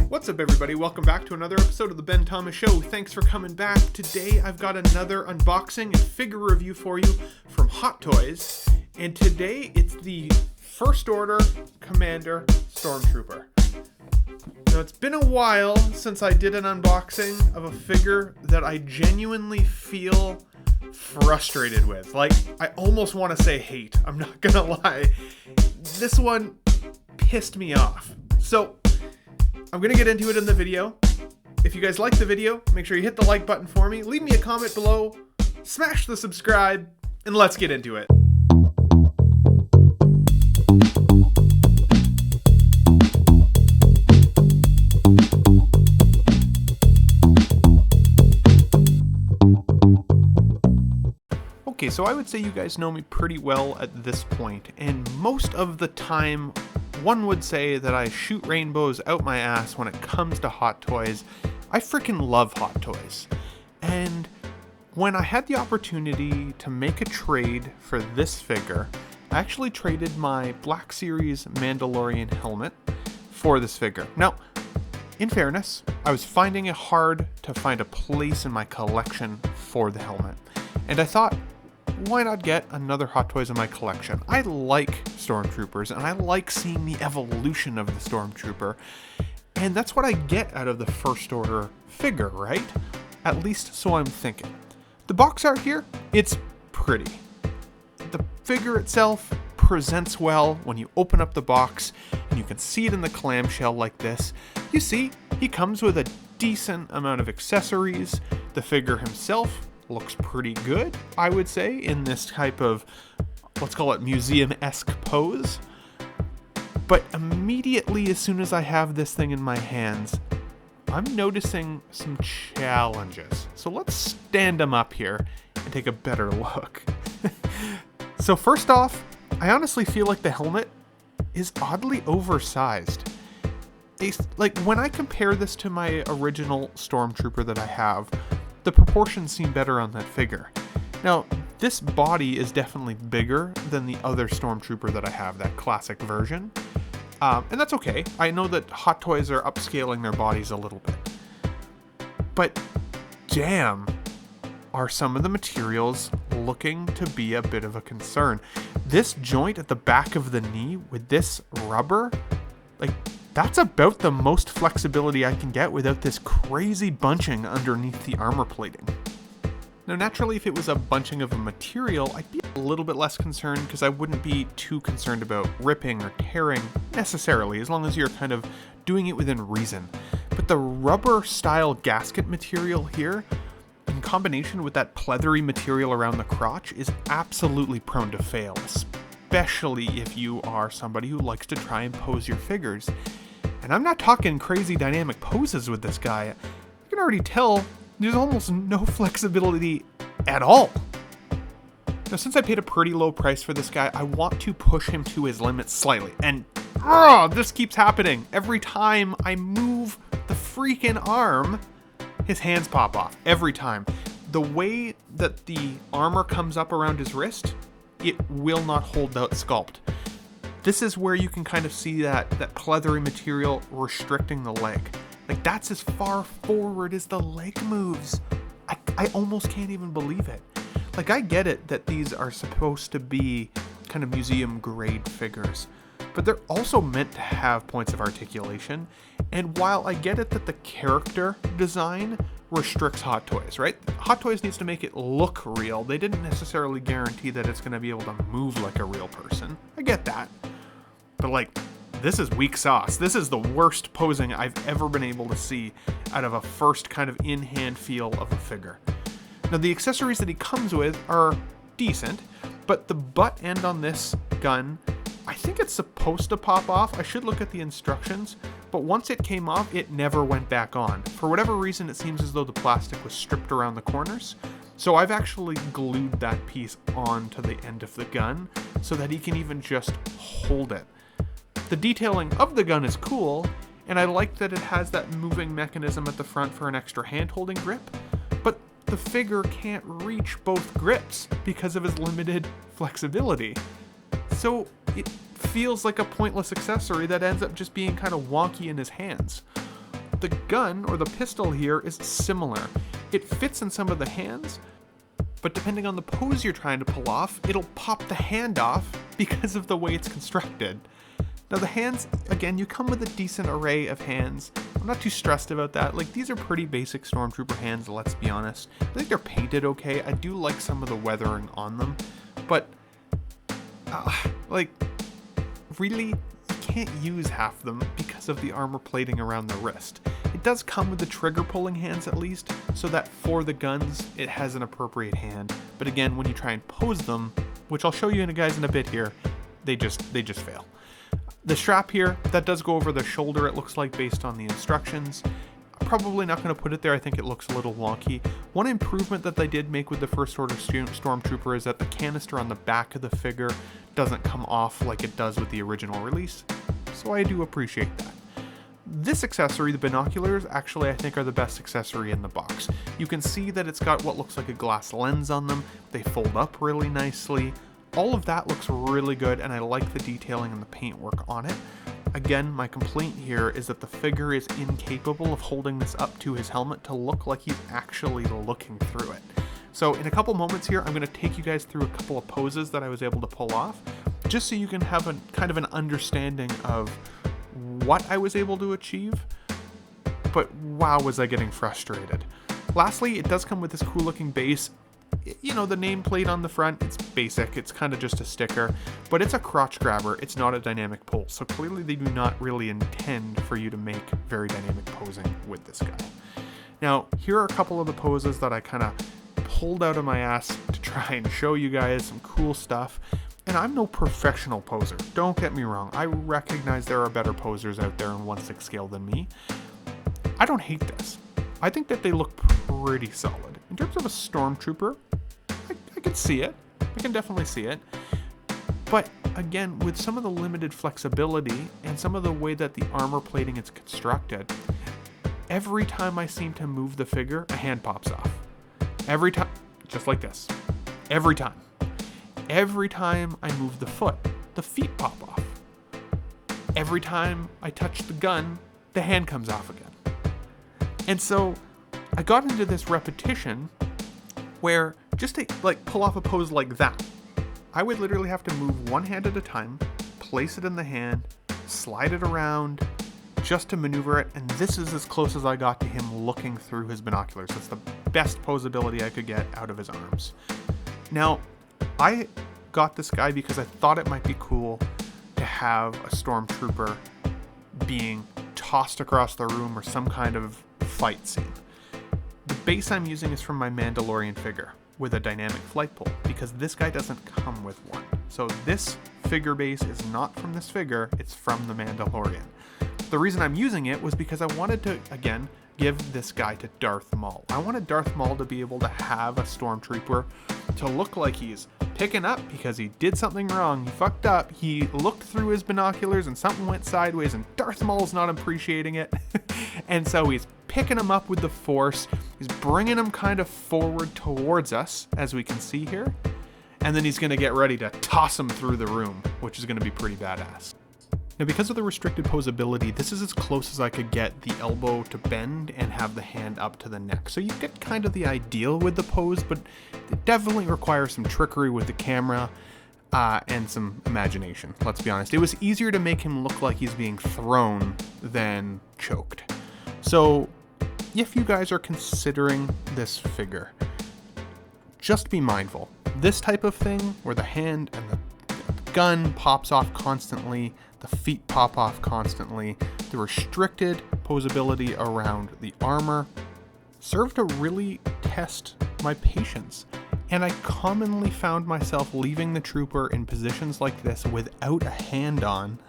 What's up, everybody? Welcome back to another episode of the Ben Thomas Show. Thanks for coming back. Today I've got another unboxing and figure review for you from Hot Toys. And today it's the First Order Commander Stormtrooper. Now, it's been a while since I did an unboxing of a figure that I genuinely feel frustrated with. Like, I almost want to say hate. I'm not gonna lie. This one pissed me off. So, I'm going to get into it in the video. If you guys like the video, make sure you hit the like button for me, leave me a comment below, smash the subscribe, and let's get into it. Okay, so I would say you guys know me pretty well at this point, and most of the time, one would say that I shoot rainbows out my ass when it comes to Hot Toys. I freaking love Hot Toys. And when I had the opportunity to make a trade for this figure, I actually traded my Black Series Mandalorian helmet for this figure. Now, in fairness, I was finding it hard to find a place in my collection for the helmet. And I thought, why not get another Hot Toys in my collection? I like Stormtroopers, and I like seeing the evolution of the Stormtrooper, and that's what I get out of the First Order figure, right? At least so I'm thinking. The box art here, it's pretty. The figure itself presents well when you open up the box, and you can see it in the clamshell like this. You see, he comes with a decent amount of accessories. The figure himself looks pretty good, I would say, in this type of, let's call it museum-esque pose. But immediately, as soon as I have this thing in my hands, I'm noticing some challenges. So let's stand them up here and take a better look. So first off, I honestly feel like the helmet is oddly oversized. Like, when I compare this to my original Stormtrooper that I have, the proportions seem better on that figure. Now, this body is definitely bigger than the other Stormtrooper that I have, that classic version. And that's okay. I know that Hot Toys are upscaling their bodies a little bit. But damn, are some of the materials looking to be a bit of a concern. This joint at the back of the knee with this rubber, like, that's about the most flexibility I can get without this crazy bunching underneath the armor plating. Now, naturally, if it was a bunching of a material, I'd be a little bit less concerned because I wouldn't be too concerned about ripping or tearing necessarily, as long as you're kind of doing it within reason. But the rubber style gasket material here, in combination with that pleathery material around the crotch, is absolutely prone to fail, especially if you are somebody who likes to try and pose your figures. And I'm not talking crazy dynamic poses with this guy. You can already tell there's almost no flexibility at all. Now, since I paid a pretty low price for this guy, I want to push him to his limits slightly. And this keeps happening. Every time I move the freaking arm, his hands pop off. Every time. The way that the armor comes up around his wrist, it will not hold that sculpt. This is where you can kind of see that pleathery material restricting the leg. Like, that's as far forward as the leg moves. I almost can't even believe it. Like, I get it that these are supposed to be kind of museum grade figures, but they're also meant to have points of articulation. And while I get it that the character design restricts Hot Toys, right? Hot Toys needs to make it look real. They didn't necessarily guarantee that it's going to be able to move like a real person. I get that. But, like, this is weak sauce. This is the worst posing I've ever been able to see out of a first kind of in-hand feel of a figure. Now, the accessories that he comes with are decent, but the butt end on this gun, I think it's supposed to pop off. I should look at the instructions, but once it came off, it never went back on. For whatever reason, it seems as though the plastic was stripped around the corners. So I've actually glued that piece onto the end of the gun so that he can even just hold it. The detailing of the gun is cool, and I like that it has that moving mechanism at the front for an extra hand-holding grip, but the figure can't reach both grips because of his limited flexibility. So it feels like a pointless accessory that ends up just being kind of wonky in his hands. The gun, or the pistol here, is similar. It fits in some of the hands, but depending on the pose you're trying to pull off, it'll pop the hand off because of the way it's constructed. Now the hands, again, you come with a decent array of hands. I'm not too stressed about that. Like, these are pretty basic Stormtrooper hands, let's be honest. I think they're painted okay. I do like some of the weathering on them, but like, really, you can't use half of them because of the armor plating around the wrist. It does come with the trigger pulling hands at least, so that for the guns, it has an appropriate hand. But again, when you try and pose them, which I'll show you guys in a bit here, they just fail. The strap here, that does go over the shoulder, it looks like, based on the instructions. I'm probably not going to put it there. I think it looks a little wonky. One improvement that they did make with the First Order Stormtrooper is that the canister on the back of the figure doesn't come off like it does with the original release, so I do appreciate that. This accessory, the binoculars, actually I think are the best accessory in the box. You can see that it's got what looks like a glass lens on them. They fold up really nicely. All of that looks really good, and I like the detailing and the paintwork on it. Again, my complaint here is that the figure is incapable of holding this up to his helmet to look like he's actually looking through it. So in a couple moments here, I'm going to take you guys through a couple of poses that I was able to pull off, just so you can have a kind of an understanding of what I was able to achieve, but wow, was I getting frustrated. Lastly, it does come with this cool looking base. You know, the nameplate on the front, it's basic, it's kind of just a sticker, but it's a crotch grabber, it's not a dynamic pull, so clearly they do not really intend for you to make very dynamic posing with this guy. Now, here are a couple of the poses that I kind of pulled out of my ass to try and show you guys some cool stuff. And I'm no professional poser, don't get me wrong. I recognize there are better posers out there in 1/6 scale than me. I don't hate this. I think that they look pretty solid. In terms of a Stormtrooper, I can see it. I can definitely see it. But again, with some of the limited flexibility and some of the way that the armor plating is constructed, every time I seem to move the figure, a hand pops off. Every time, just like this. Every time. Every time I move the foot, the feet pop off. Every time I touch the gun, the hand comes off again. And so I got into this repetition where just to like pull off a pose like that, I would literally have to move one hand at a time, place it in the hand, slide it around just to maneuver it, and this is as close as I got to him looking through his binoculars. That's the best posability I could get out of his arms. Now, I got this guy because I thought it might be cool to have a Stormtrooper being tossed across the room or some kind of fight scene. The base I'm using is from my Mandalorian figure with a dynamic flight pull, because this guy doesn't come with one. So this figure base is not from this figure, it's from the Mandalorian. The reason I'm using it was because I wanted to, again, give this guy to Darth Maul. I wanted Darth Maul to be able to have a Stormtrooper to look like he's picking up because he did something wrong, he fucked up, he looked through his binoculars and something went sideways and Darth Maul's not appreciating it. And so he's picking him up with the Force, he's bringing him kind of forward towards us, as we can see here, and then he's going to get ready to toss him through the room, which is going to be pretty badass. Now, because of the restricted posability, this is as close as I could get the elbow to bend and have the hand up to the neck. So you get kind of the ideal with the pose, but it definitely requires some trickery with the camera and some imagination, let's be honest. It was easier to make him look like he's being thrown than choked. So if you guys are considering this figure, just be mindful. This type of thing where the hand and the gun pops off constantly, the feet pop off constantly, the restricted posability around the armor served to really test my patience. And I commonly found myself leaving the trooper in positions like this without a hand on,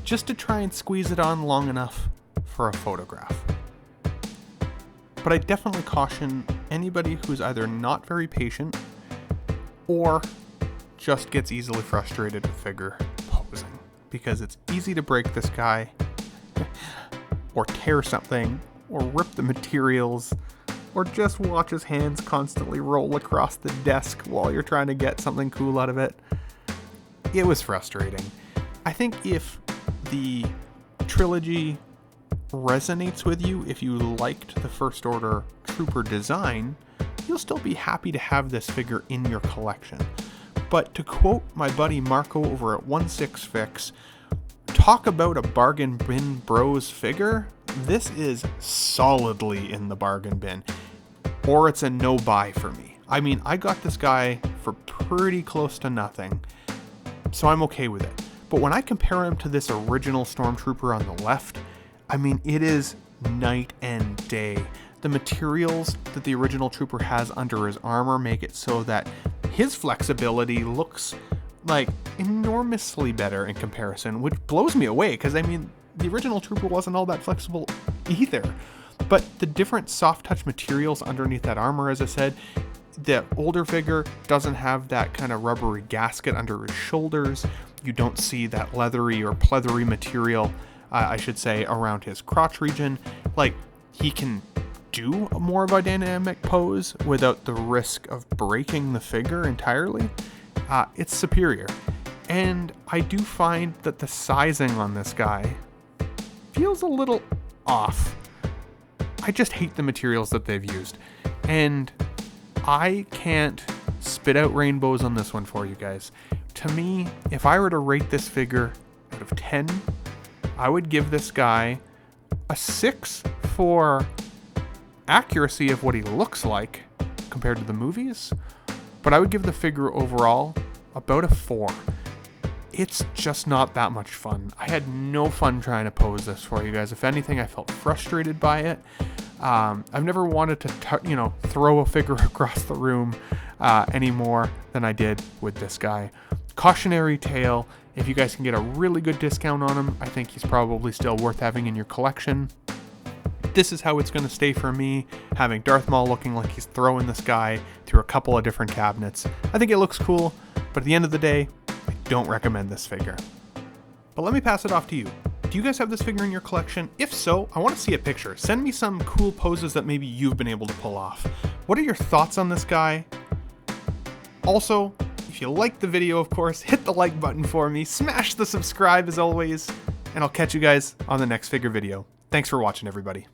just to try and squeeze it on long enough for a photograph. But I definitely caution anybody who's either not very patient or just gets easily frustrated with figure posing, because it's easy to break this guy or tear something or rip the materials or just watch his hands constantly roll across the desk while you're trying to get something cool out of it. It was frustrating. I think if the trilogy resonates with you, if you liked the First Order Trooper design, you'll still be happy to have this figure in your collection. But to quote my buddy Marco over at 16fix, talk about a bargain bin bros figure, this is solidly in the bargain bin, or it's a no buy for me. I mean, I got this guy for pretty close to nothing, so I'm okay with it. But when I compare him to this original Stormtrooper on the left, I mean, it is night and day. The materials that the original Trooper has under his armor make it so that his flexibility looks like enormously better in comparison, which blows me away, because I mean, the original Trooper wasn't all that flexible either. But the different soft touch materials underneath that armor, as I said, the older figure doesn't have that kind of rubbery gasket under his shoulders. You don't see that leathery or pleathery material, I should say, around his crotch region. Like, he can do more of a dynamic pose without the risk of breaking the figure entirely. It's superior. And I do find that the sizing on this guy feels a little off. I just hate the materials that they've used. And I can't spit out rainbows on this one for you guys. To me, if I were to rate this figure out of 10, I would give this guy a 6 for accuracy of what he looks like compared to the movies, but I would give the figure overall about a 4. It's just not that much fun. I had no fun trying to pose this for you guys. If anything, I felt frustrated by it. I've never wanted to throw a figure across the room any more than I did with this guy. Cautionary tale, if you guys can get a really good discount on him, I think he's probably still worth having in your collection. This is how it's going to stay for me, having Darth Maul looking like he's throwing this guy through a couple of different cabinets. I think it looks cool, but at the end of the day, I don't recommend this figure. But let me pass it off to you. Do you guys have this figure in your collection? If so, I want to see a picture. Send me some cool poses that maybe you've been able to pull off. What are your thoughts on this guy? Also, if you liked the video, of course, hit the like button for me, smash the subscribe as always, and I'll catch you guys on the next figure video. Thanks for watching, everybody.